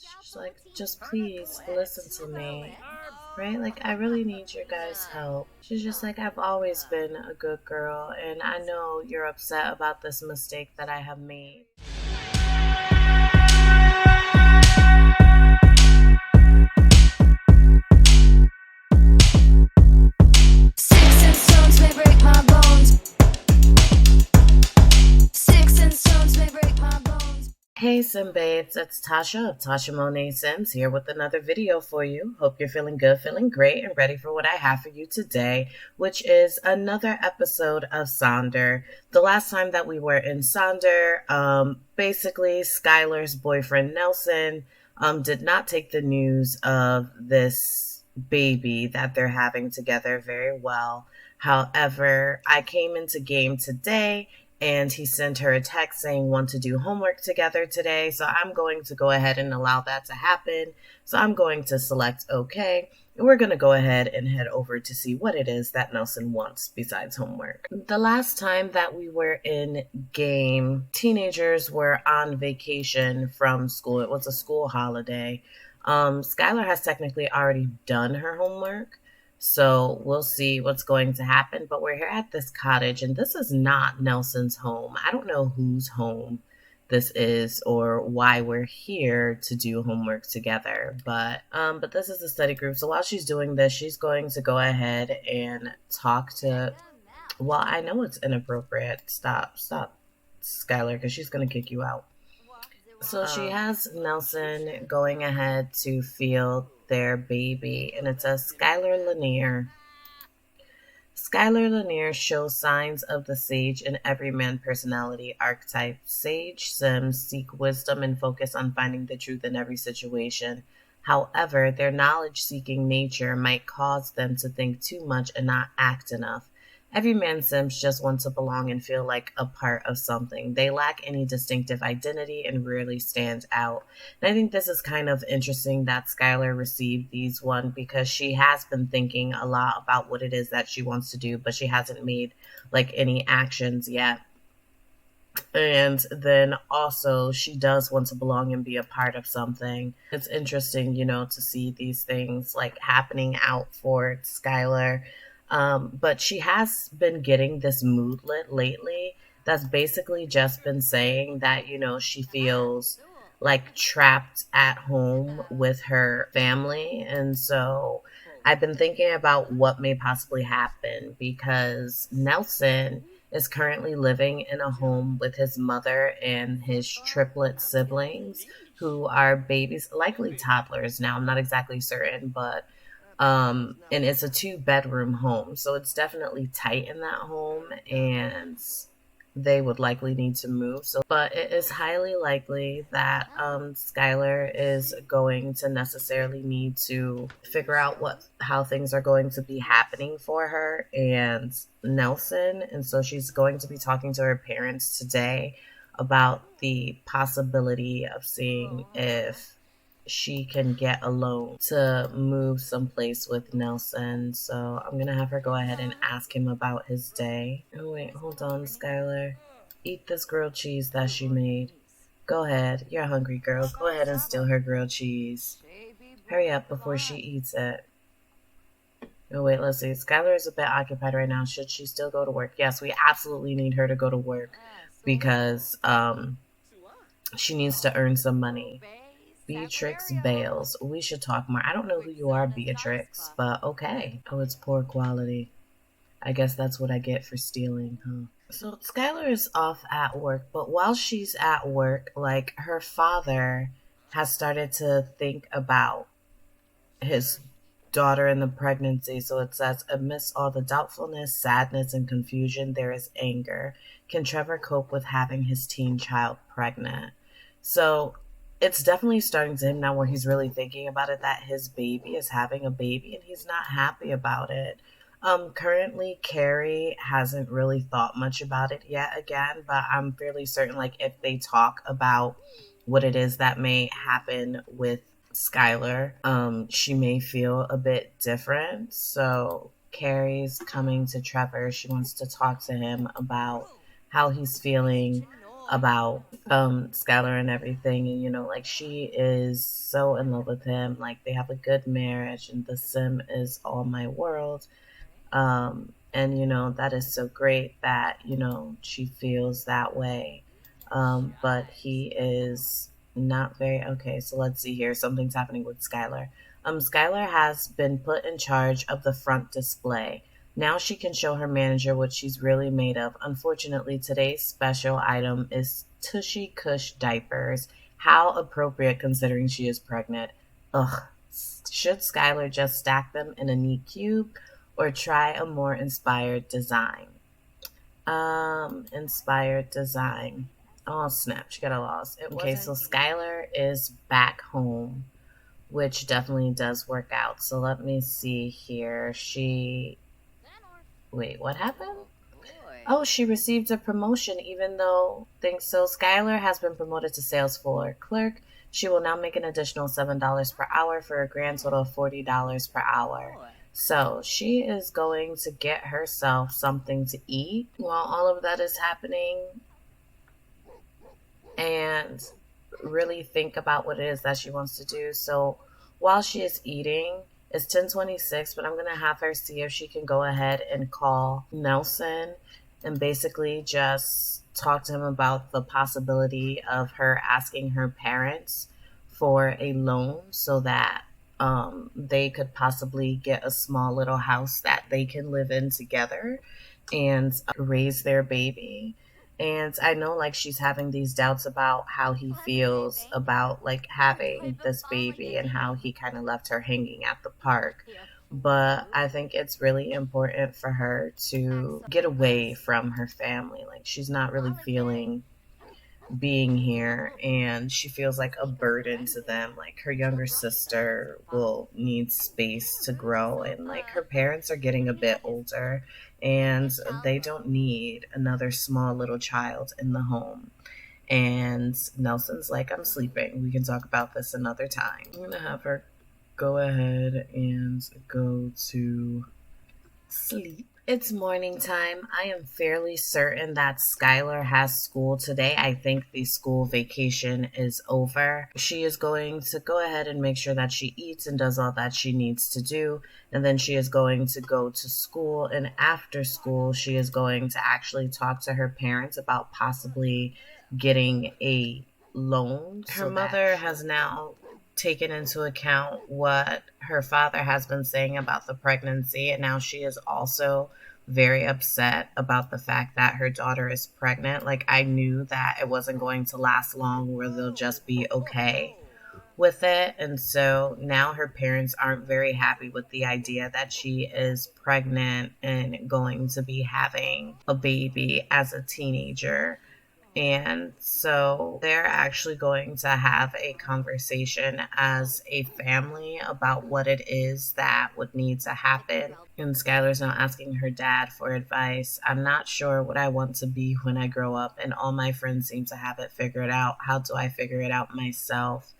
She's like, just please listen to me. Right? Like, I really need your guys' help. She's just like, I've always been a good girl, and I know you're upset about this mistake that I have made. Sticks and stones may break my bones. Sticks and stones may break my bones. Hey Simbates, it's Tasha of Tasha Monet Sims here with another video for you. Hope you're feeling good, feeling great, and ready for what I have for you today, which is another episode of Sonder. The last time that we were in Sonder, basically Skylar's boyfriend Nelson did not take the news of this baby that they're having together very well. However, I came into game today and he sent her a text saying want to do homework together today. So I'm going to go ahead and allow that to happen. So I'm going to select OK. And we're going to go ahead and head over to see what it is that Nelson wants besides homework. The last time that we were in game, teenagers were on vacation from school. It was a school holiday. Skylar has technically already done her homework. So we'll see what's going to happen. But we're here at this cottage, and this is not Nelson's home. I don't know whose home this is or why we're here to do homework together. But this is a study group. So while she's doing this, she's going to go ahead and talk to. Well, I know it's inappropriate. Stop, Skylar, because she's gonna kick you out. So she has Nelson going ahead to feel their baby, and it says Skylar Lanier. Skylar Lanier shows signs of the sage in every man personality archetype. Sage Sims seek wisdom and focus on finding the truth in every situation. However, their knowledge-seeking nature might cause them to think too much and not act enough. Every man Sims just wants to belong and feel like a part of something. They lack any distinctive identity and rarely stand out. And I think this is kind of interesting that Skylar received these one because she has been thinking a lot about what it is that she wants to do, but she hasn't made like any actions yet. And then also she does want to belong and be a part of something. It's interesting, to see these things like happening out for Skylar. But she has been getting this moodlet lately that's basically just been saying that, she feels like trapped at home with her family. And so I've been thinking about what may possibly happen because Nelson is currently living in a home with his mother and his triplet siblings who are babies, likely toddlers now. I'm not exactly certain, but and it's a 2-bedroom home, so it's definitely tight in that home, and they would likely need to move. So, but it is highly likely that Skylar is going to necessarily need to figure out how things are going to be happening for her and Nelson, and so she's going to be talking to her parents today about the possibility of seeing if she can get a loan to move someplace with Nelson. So I'm gonna have her go ahead and ask him about his day. Oh wait, hold on, Skylar. Eat this grilled cheese that she made. Go ahead, you're a hungry girl. Go ahead and steal her grilled cheese. Hurry up before she eats it. Oh wait, let's see. Skylar is a bit occupied right now. Should she still go to work? Yes, we absolutely need her to go to work because she needs to earn some money. Beatrix Bales. We should talk more. I don't know who you are, Beatrix, but okay. Oh, it's poor quality. I guess that's what I get for stealing, huh? So Skylar is off at work, but while she's at work, like her father has started to think about his daughter in the pregnancy. So it says, amidst all the doubtfulness, sadness, and confusion, there is anger. Can Trevor cope with having his teen child pregnant? So it's definitely starting to him now where he's really thinking about it, that his baby is having a baby and he's not happy about it. Currently Carrie hasn't really thought much about it yet again, but I'm fairly certain like if they talk about what it is that may happen with Skylar, she may feel a bit different. So Carrie's coming to Trevor. She wants to talk to him about how he's feeling about Skylar and everything, and like she is so in love with him. Like they have a good marriage, and the sim is all my world. And that is so great that she feels that way. But he is not very okay. So let's see here. Something's happening with Skylar. Skylar has been put in charge of the front display. Now she can show her manager what she's really made of. Unfortunately, today's special item is Tushy Cush diapers. How appropriate considering she is pregnant. Ugh. Should Skylar just stack them in a neat cube or try a more inspired design? Inspired design. Oh snap, she got a loss. Okay, so Skylar is back home, which definitely does work out. So let me see here. Wait, what happened? Oh, she received a promotion even though things so Skylar has been promoted to sales floor clerk. She will now make an additional $7 per hour for a grand total of $40 per hour. So she is going to get herself something to eat while all of that is happening and really think about what it is that she wants to do. So while she is eating, it's 10:26, but I'm going to have her see if she can go ahead and call Nelson and basically just talk to him about the possibility of her asking her parents for a loan so that they could possibly get a small little house that they can live in together and raise their baby. And I know like she's having these doubts about how he feels about like having this baby and how he kind of left her hanging at the park. But I think it's really important for her to get away from her family. Like she's not really feeling being here and she feels like a burden to them. Like her younger sister will need space to grow, and like her parents are getting a bit older and they don't need another small little child in the home. And Nelson's like, I'm sleeping. We can talk about this another time. I'm gonna have her go ahead and go to sleep. It's morning time. I am fairly certain that Skylar has school today. I think the school vacation is over. She is going to go ahead and make sure that she eats and does all that she needs to do. And then she is going to go to school. And after school, she is going to actually talk to her parents about possibly getting a loan. Her mother has now taken into account what her father has been saying about the pregnancy, and now she is also very upset about the fact that her daughter is pregnant. Like I knew that it wasn't going to last long where they'll just be okay with it. And so now her parents aren't very happy with the idea that she is pregnant and going to be having a baby as a teenager. And so they're actually going to have a conversation as a family about what it is that would need to happen. And Skylar's now asking her dad for advice. I'm not sure what I want to be when I grow up, and all my friends seem to have it figured out. How do I figure it out myself?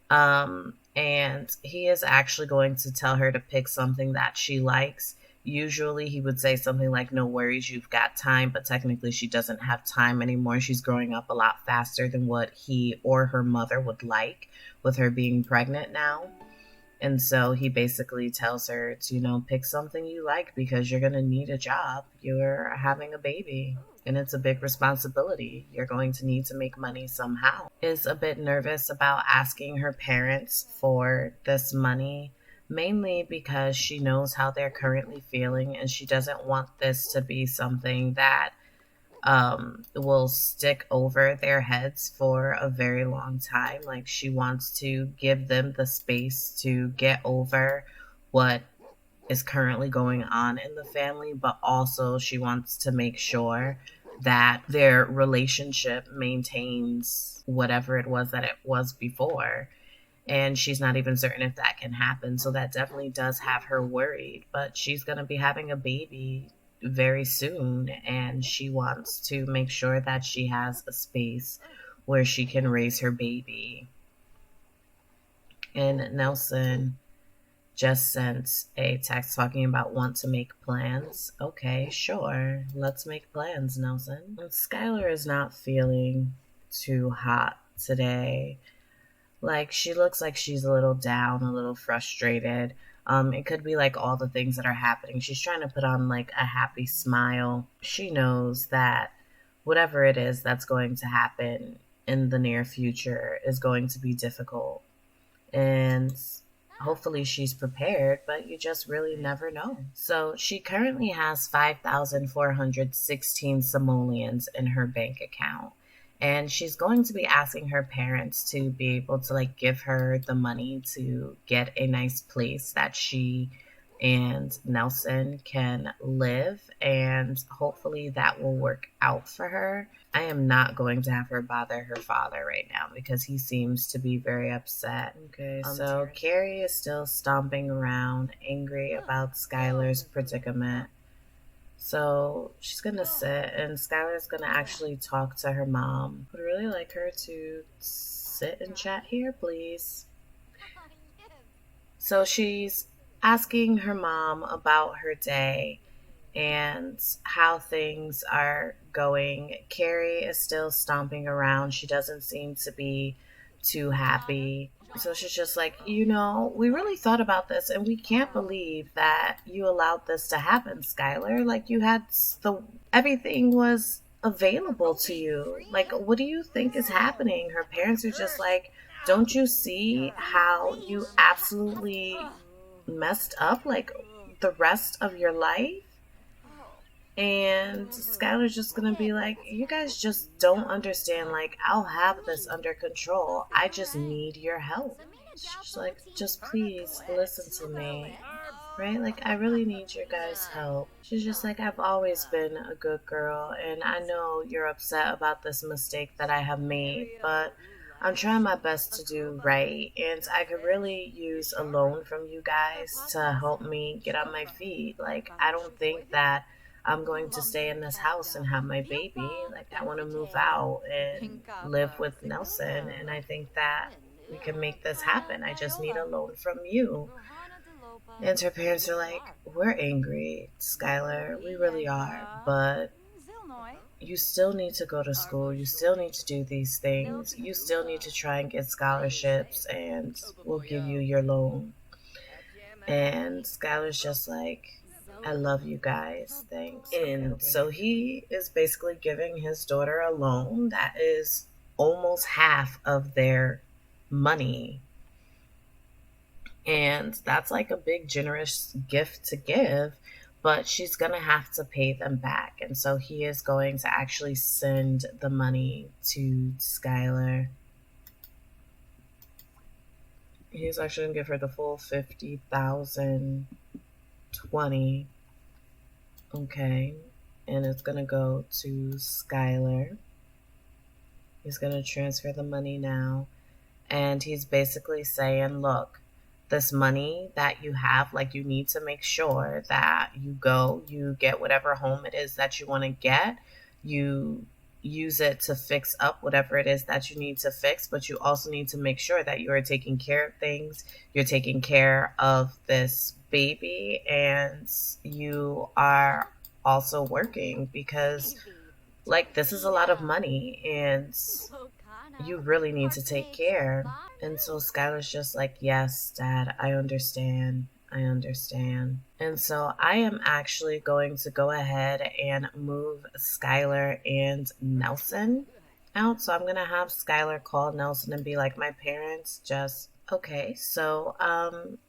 And he is actually going to tell her to pick something that she likes. Usually he would say something like, no worries, you've got time, but technically she doesn't have time anymore. She's growing up a lot faster than what he or her mother would like with her being pregnant now. And so he basically tells her to, pick something you like because you're going to need a job. You're having a baby and it's a big responsibility. You're going to need to make money somehow. Is a bit nervous about asking her parents for this money, mainly because she knows how they're currently feeling and she doesn't want this to be something that will stick over their heads for a very long time. Like she wants to give them the space to get over what is currently going on in the family, but also she wants to make sure that their relationship maintains whatever it was that it was before. And she's not even certain if that can happen. So that definitely does have her worried. But she's going to be having a baby very soon, and she wants to make sure that she has a space where she can raise her baby. And Nelson just sent a text talking about want to make plans. Okay, sure. Let's make plans, Nelson. Skylar is not feeling too hot today. Like, she looks like she's a little down, a little frustrated. It could be like all the things that are happening. She's trying to put on like a happy smile. She knows that whatever it is that's going to happen in the near future is going to be difficult. And hopefully she's prepared, but you just really never know. So she currently has 5,416 simoleons in her bank account. And she's going to be asking her parents to be able to like give her the money to get a nice place that she and Nelson can live, and hopefully that will work out for her. I am not going to have her bother her father right now because he seems to be very upset. Okay, so Carrie is still stomping around, angry about Skylar's predicament. So she's gonna sit, and Skylar's gonna actually talk to her mom. Would really like her to sit and chat here, please. So she's asking her mom about her day and how things are going. Carrie is still stomping around. She doesn't seem to be too happy. So she's just like, we really thought about this and we can't believe that you allowed this to happen, Skylar. Like, you had everything was available to you. Like, what do you think is happening? Her parents are just like, don't you see how you absolutely messed up like the rest of your life? And Skylar's just gonna be like, you guys just don't understand. Like, I'll have this under control. I just need your help. She's like, just please listen to me. Right? Like, I really need your guys' help. She's just like, I've always been a good girl, and I know you're upset about this mistake that I have made, but I'm trying my best to do right, and I could really use a loan from you guys to help me get on my feet. Like, I don't think that I'm going to stay in this house and have my baby. Like, I want to move out and live with Nelson, and I think that we can make this happen. I just need a loan from you. And her parents are like, we're angry, Skylar. We really are. But you still need to go to school. You still need to do these things. You still need to try and get scholarships, and we'll give you your loan. And Skylar's just like, I love you guys. Thanks. And so he is basically giving his daughter a loan that is almost half of their money. And that's like a big, generous gift to give, but she's going to have to pay them back. And so he is going to actually send the money to Skylar. He's actually going to give her the full 50,020. Okay. And it's going to go to Skylar. He's going to transfer the money now. And he's basically saying, look, this money that you have, like, you need to make sure that you get whatever home it is that you want to get. You use it to fix up whatever it is that you need to fix, but you also need to make sure that you are taking care of things. You're taking care of this baby, and you are also working because, like, this is a lot of money and you really need to take care. And so Skylar's just like, yes, Dad, I understand. I understand. And so I am actually going to go ahead and move Skylar and Nelson out. So I'm going to have Skylar call Nelson and be like, my parents just... Okay, so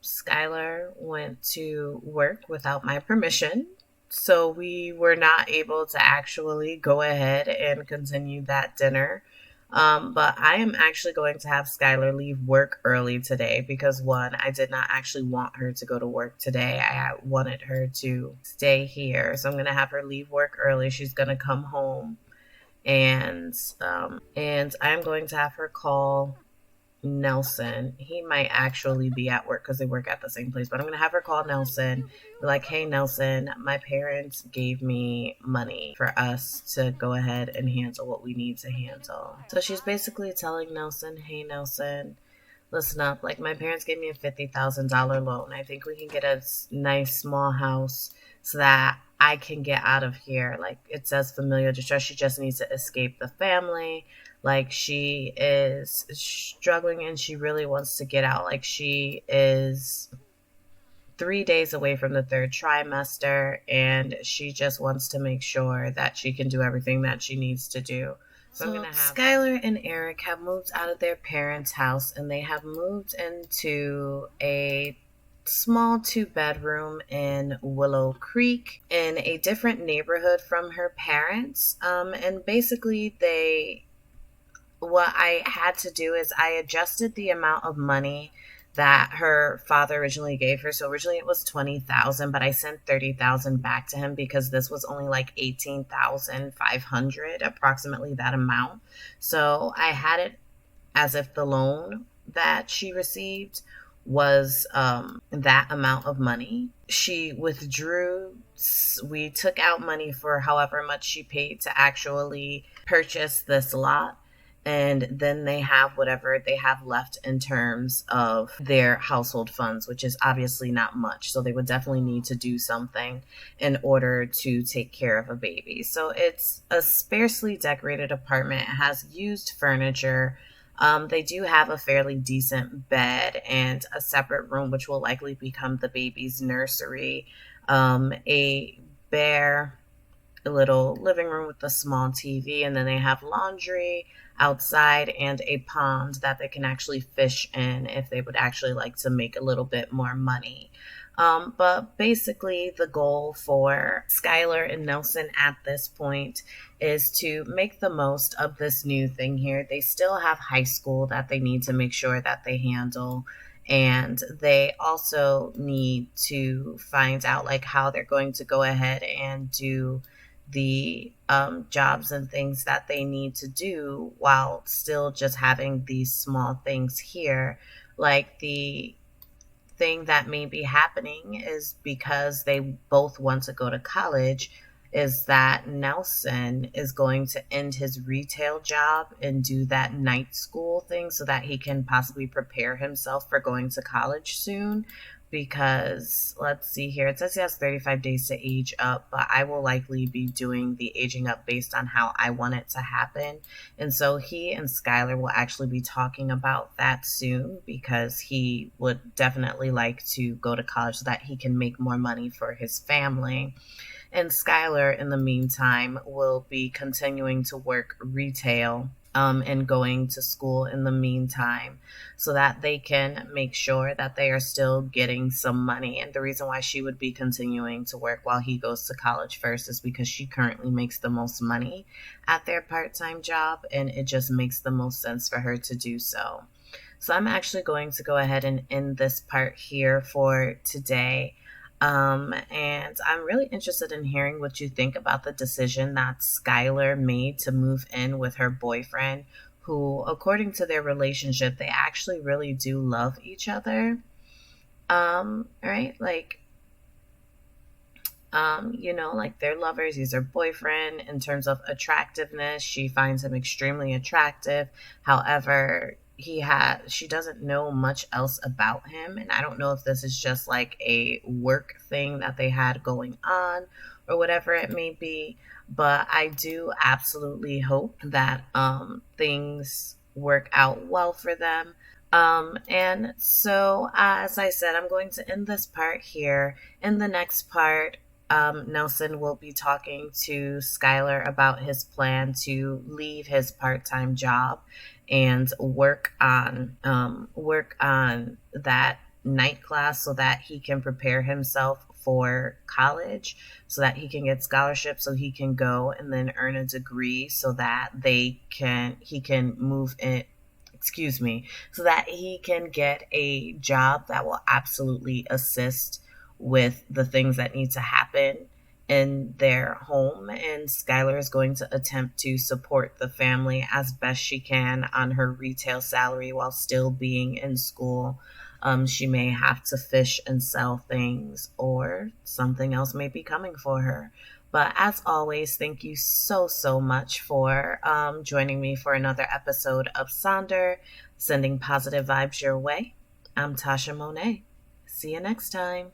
Skylar went to work without my permission. So we were not able to actually go ahead and continue that dinner. But I am actually going to have Skylar leave work early today because, one, I did not actually want her to go to work today. I wanted her to stay here. So I'm going to have her leave work early. She's going to come home, and I'm going to have her call Nelson. He might actually be at work because they work at the same place, but I'm going to have her call Nelson. Be like, hey, Nelson, my parents gave me money for us to go ahead and handle what we need to handle. So she's basically telling Nelson, hey, Nelson, listen up. Like, my parents gave me a $50,000 loan. I think we can get a nice small house so that I can get out of here. Like, it says familial distress. She just needs to escape the family. Like, she is struggling and she really wants to get out. Like, she is 3 days away from the third trimester and she just wants to make sure that she can do everything that she needs to do. So I'm gonna have Skylar and Eric have moved out of their parents' house and they have moved into a small 2 bedroom in Willow Creek in a different neighborhood from her parents. And basically what I had to do is I adjusted the amount of money that her father originally gave her. So originally it was 20,000, but I sent 30,000 back to him because this was only like 18,500, approximately that amount. So I had it as if the loan that she received was that amount of money. She withdrew. We took out money for however much she paid to actually purchase this lot, and then they have whatever they have left in terms of their household funds, which is obviously not much. So they would definitely need to do something in order to take care of a baby. So it's a sparsely decorated apartment. It has used furniture. They do have a fairly decent bed and a separate room, which will likely become the baby's nursery. A bare little living room with a small TV, and then they have laundry outside and a pond that they can actually fish in if they would actually like to make a little bit more money. But basically, the goal for Skylar and Nelson at this point is to make the most of this new thing here. They still have high school that they need to make sure that they handle. And they also need to find out like how they're going to go ahead and do the jobs and things that they need to do while still just having these small things here. Like, the thing that may be happening is because they both want to go to college, is that Nelson is going to end his retail job and do that night school thing so that he can possibly prepare himself for going to college soon. Because let's see here, it says he has 35 days to age up, but I will likely be doing the aging up based on how I want it to happen. And so he and Skylar will actually be talking about that soon, because he would definitely like to go to college so that he can make more money for his family. And Skylar, in the meantime, will be continuing to work retail, and going to school in the meantime, so that they can make sure that they are still getting some money. And the reason why she would be continuing to work while he goes to college first is because she currently makes the most money at their part-time job, and it just makes the most sense for her to do so. So I'm actually going to go ahead and end this part here for today. And I'm really interested in hearing what you think about the decision that Skylar made to move in with her boyfriend, who, according to their relationship, they actually really do love each other. Right? Like, like, they're lovers. He's her boyfriend. In terms of attractiveness, she finds him extremely attractive. However, she doesn't know much else about him, and I don't know if this is just like a work thing that they had going on or whatever it may be. But I do absolutely hope that things work out well for them. And so, as I said, I'm going to end this part here. In the next part, Nelson will be talking to Skylar about his plan to leave his part-time job and work on that night class so that he can prepare himself for college, so that he can get scholarships, so he can go and then earn a degree, so that he can move in, excuse me, so that he can get a job that will absolutely assist with the things that need to happen in their home. And Skylar is going to attempt to support the family as best she can on her retail salary while still being in school. She may have to fish and sell things, or something else may be coming for her. But as always, thank you so, so much for joining me for another episode of Sonder. sending positive vibes your way. I'm Tasha Monet. See you next time.